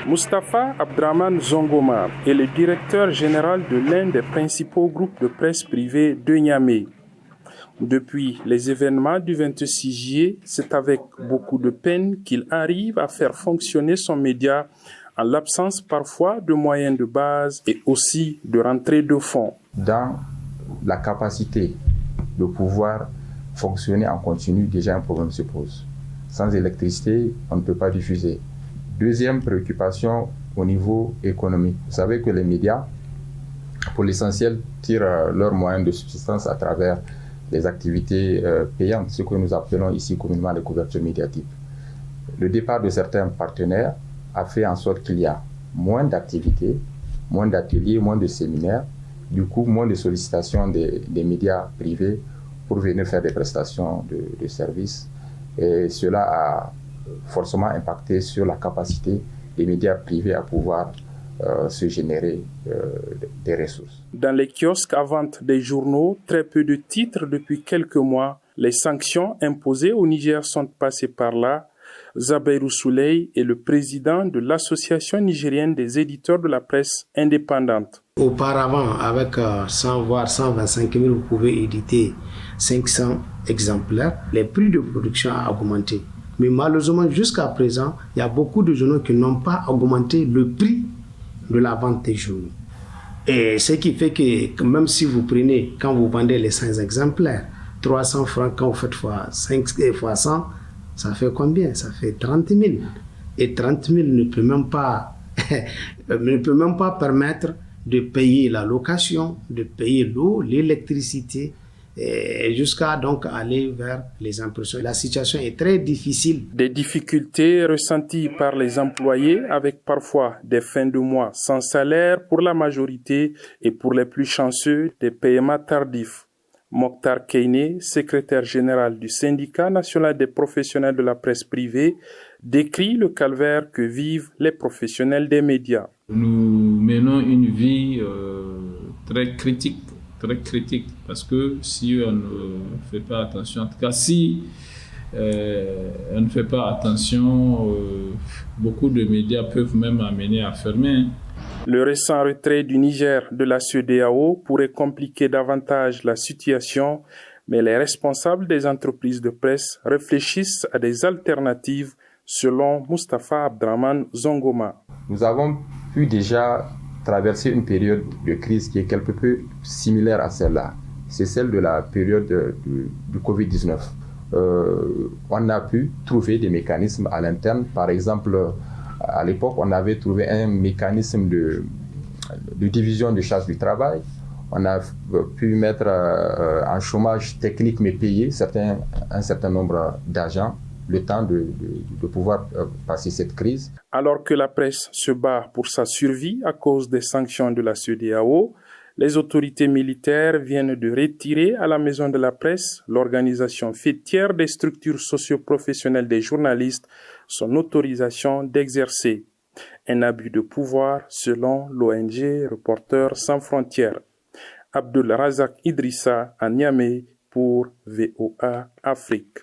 Mustapha Abdraman Zongoma est le directeur général de l'un des principaux groupes de presse privés de Niamey. Depuis les événements du 26 juillet, c'est avec beaucoup de peine qu'il arrive à faire fonctionner son média en l'absence parfois de moyens de base et aussi de rentrée de fonds. Dans la capacité de pouvoir fonctionner en continu, déjà un problème se pose. Sans électricité, on ne peut pas diffuser. Deuxième préoccupation au niveau économique. Vous savez que les médias, pour l'essentiel, tirent leurs moyens de subsistance à travers les activités payantes, ce que nous appelons ici communément les couvertures médiatiques. Le départ de certains partenaires a fait en sorte qu'il y a moins d'activités, moins d'ateliers, moins de séminaires, du coup moins de sollicitations des médias privés pour venir faire des prestations de services. Et cela a forcément impacté sur la capacité des médias privés à pouvoir se générer des ressources. Dans les kiosques à vente des journaux, très peu de titres depuis quelques mois. Les sanctions imposées au Niger sont passées par là. Zabeirou Souley est le président de l'Association nigérienne des éditeurs de la presse indépendante. Auparavant, avec 100 voire 125 000, vous pouvez éditer 500 exemplaires. Les prix de production ont augmenté. Mais malheureusement, jusqu'à présent, il y a beaucoup de journaux qui n'ont pas augmenté le prix de la vente des journaux. Et ce qui fait que même si vous prenez, quand vous vendez les 100 exemplaires, 300 francs, quand vous faites fois 5 fois 100, ça fait combien? Ça fait 30 000. Et 30 000 ne peut même pas permettre de payer la location, de payer l'eau, l'électricité, et jusqu'à donc aller vers les impressions. La situation est très difficile. Des difficultés ressenties par les employés avec parfois des fins de mois sans salaire pour la majorité et pour les plus chanceux des paiements tardifs. Mokhtar Keiné, secrétaire général du syndicat national des professionnels de la presse privée, décrit le calvaire que vivent les professionnels des médias. Nous menons une vie très critique parce que si on ne fait pas attention, en tout cas si on ne fait pas attention, beaucoup de médias peuvent même amener à fermer. Le récent retrait du Niger de la CEDEAO pourrait compliquer davantage la situation, mais les responsables des entreprises de presse réfléchissent à des alternatives, selon Mustapha Abdraman Zongoma. Nous avons pu déjà traverser une période de crise qui est quelque peu similaire à celle-là. C'est celle de la période du Covid-19. On a pu trouver des mécanismes à l'interne. Par exemple, à l'époque, on avait trouvé un mécanisme de division de charges du travail. On a pu mettre en chômage technique mais payé un certain nombre d'agents le temps de pouvoir passer cette crise. Alors que la presse se bat pour sa survie à cause des sanctions de la CEDEAO, les autorités militaires viennent de retirer à la Maison de la Presse, l'organisation fêtière des structures socio-professionnelles des journalistes, son autorisation d'exercer. Un abus de pouvoir selon l'ONG Reporters sans frontières. Abdul Razak Idrissa à Niamey pour VOA Afrique.